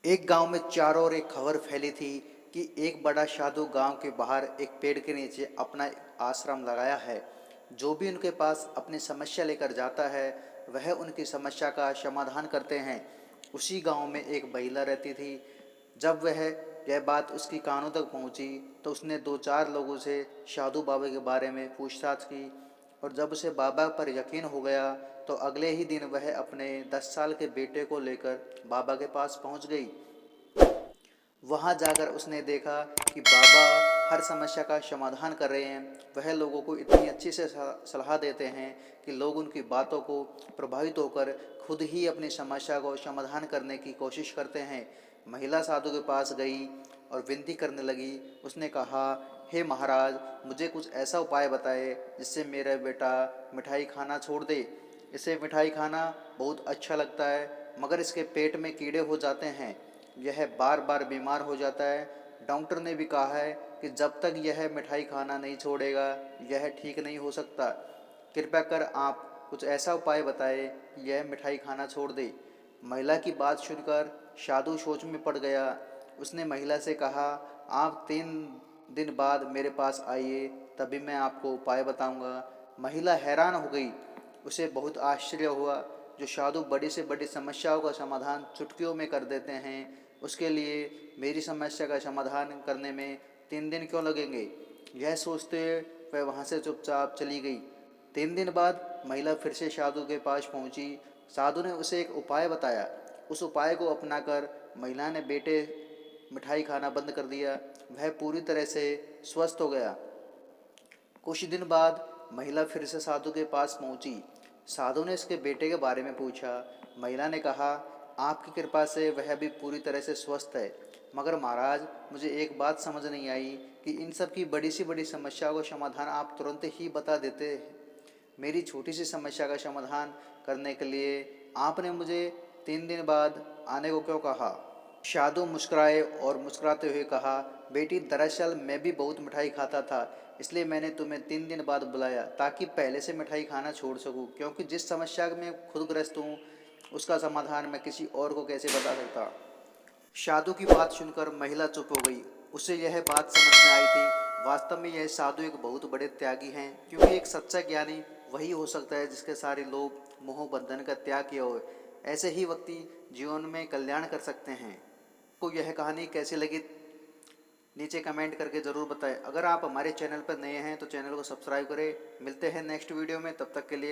एक गांव में चारों ओर एक खबर फैली थी कि एक बड़ा साधु गांव के बाहर एक पेड़ के नीचे अपना आश्रम लगाया है। जो भी उनके पास अपनी समस्या लेकर जाता है वह उनकी समस्या का समाधान करते हैं। उसी गांव में एक महिला रहती थी। जब वह यह बात उसकी कानों तक पहुंची तो उसने दो चार लोगों से साधु बाबा के बारे में पूछताछ की, और जब उसे बाबा पर यकीन हो गया तो अगले ही दिन वह अपने 10 साल के बेटे को लेकर बाबा के पास पहुंच गई। वहां जाकर उसने देखा कि बाबा हर समस्या का समाधान कर रहे हैं। वह लोगों को इतनी अच्छी से सलाह देते हैं कि लोग उनकी बातों को प्रभावित होकर खुद ही अपनी समस्या को समाधान करने की कोशिश करते हैं। महिला साधु के पास गई और विनती करने लगी। उसने कहा, हे महाराज, मुझे कुछ ऐसा उपाय बताए जिससे मेरा बेटा मिठाई खाना छोड़ दे। इसे मिठाई खाना बहुत अच्छा लगता है, मगर इसके पेट में कीड़े हो जाते हैं। यह बार बार बीमार हो जाता है। डॉक्टर ने भी कहा है कि जब तक यह मिठाई खाना नहीं छोड़ेगा यह ठीक नहीं हो सकता। कृपया कर आप कुछ ऐसा उपाय बताएं कि यह मिठाई खाना छोड़ दे। महिला की बात सुनकर साधु सोच में पड़ गया। उसने महिला से कहा, आप 3 दिन बाद मेरे पास आइए, तभी मैं आपको उपाय बताऊंगा। महिला हैरान हो गई। उसे बहुत आश्चर्य हुआ। जो साधु बड़ी से बड़ी समस्याओं का समाधान चुटकियों में कर देते हैं, उसके लिए मेरी समस्या का समाधान करने में 3 दिन क्यों लगेंगे? यह सोचते वह वहाँ से चुपचाप चली गई। 3 दिन बाद महिला फिर से साधु के पास पहुंची। साधु ने उसे एक उपाय बताया। उस उपाय को अपनाकर महिला ने बेटे मिठाई खाना बंद कर दिया। वह पूरी तरह से स्वस्थ हो गया। कुछ दिन बाद महिला फिर से साधु के पास पहुंची। साधु ने इसके बेटे के बारे में पूछा। महिला ने कहा, आपकी कृपा से वह भी पूरी तरह से स्वस्थ है, मगर महाराज, मुझे एक बात समझ नहीं आई कि इन सब की बड़ी सी बड़ी समस्या का समाधान आप तुरंत ही बता देते हैं। मेरी छोटी सी समस्या का समाधान करने के लिए आपने मुझे 3 दिन बाद आने को क्यों कहा? साधु मुस्कुराए और मुस्कुराते हुए कहा, बेटी, दरअसल मैं भी बहुत मिठाई खाता था, इसलिए मैंने तुम्हें 3 दिन बाद बुलाया ताकि पहले से मिठाई खाना छोड़ सकूं, क्योंकि जिस समस्या में खुद ग्रस्त हूँ उसका समाधान मैं किसी और को कैसे बता सकता। साधु की बात सुनकर महिला चुप हो गई। उसे यह बात समझ में आई थी, वास्तव में यह साधु एक बहुत बड़े त्यागी हैं, क्योंकि एक सच्चा ज्ञानी वही हो सकता है जिसके सारे लोग मोह बंधन का त्याग किया हो। ऐसे ही व्यक्ति जीवन में कल्याण कर सकते हैं। को यह कहानी कैसी लगी नीचे कमेंट करके ज़रूर बताएं। अगर आप हमारे चैनल पर नए हैं तो चैनल को सब्सक्राइब करें। मिलते हैं नेक्स्ट वीडियो में, तब तक के लिए